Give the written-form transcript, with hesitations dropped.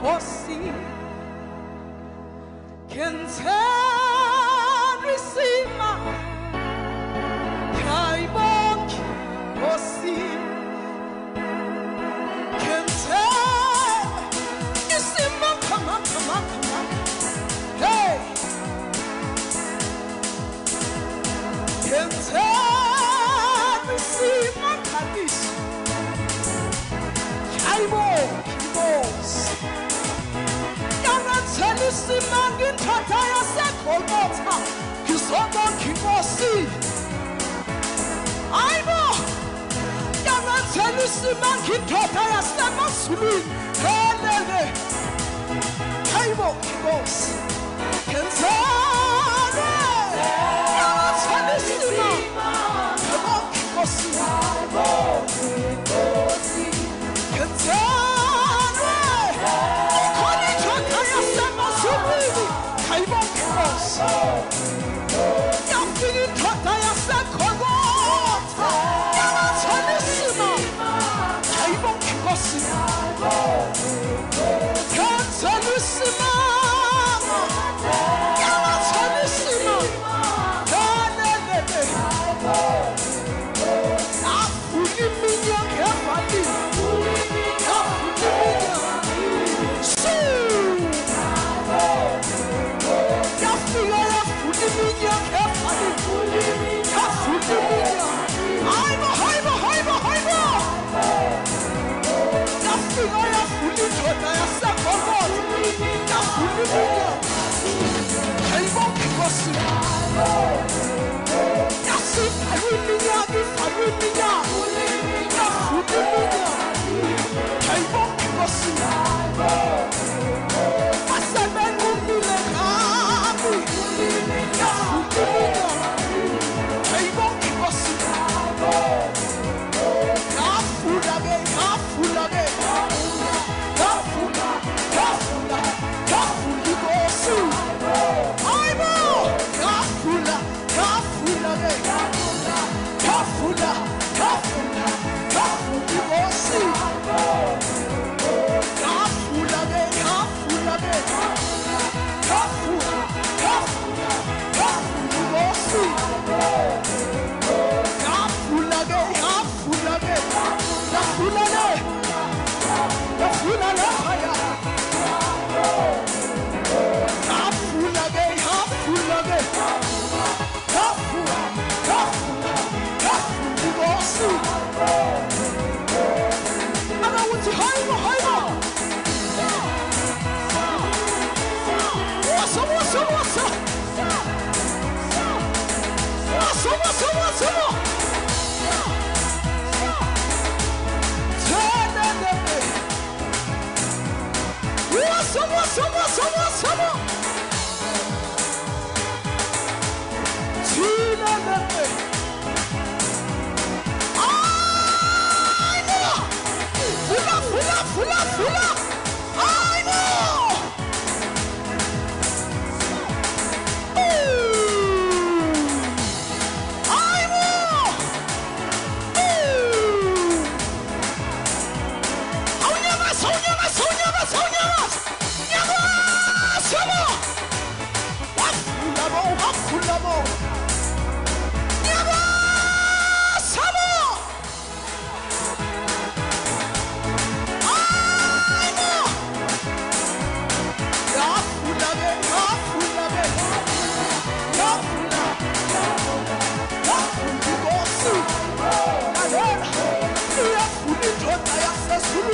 Kosi Kentari Sima Kaibok Kosi Kentari Sima. Come on, come on, come on. Hey Kentari Sima Kadish Kaibok Kibos Simangin Tataya Sakolmota, Kisoba Kimosi. I know. Yana Telu Simangin Tataya Samasuli. Helele. Kaibo Kibos. Kenzare. Yana Telu Simang. Kaibo Kimosi. Kaibo Kimosi. Kenzare. Yaptığın tataya sen koymat. Yalan tanısına. Kaybol kibasın. Kan tanısına. Yalan tanısına. Kaneleme. Afuni minyak yapmadı. Afuni minyak. Yes,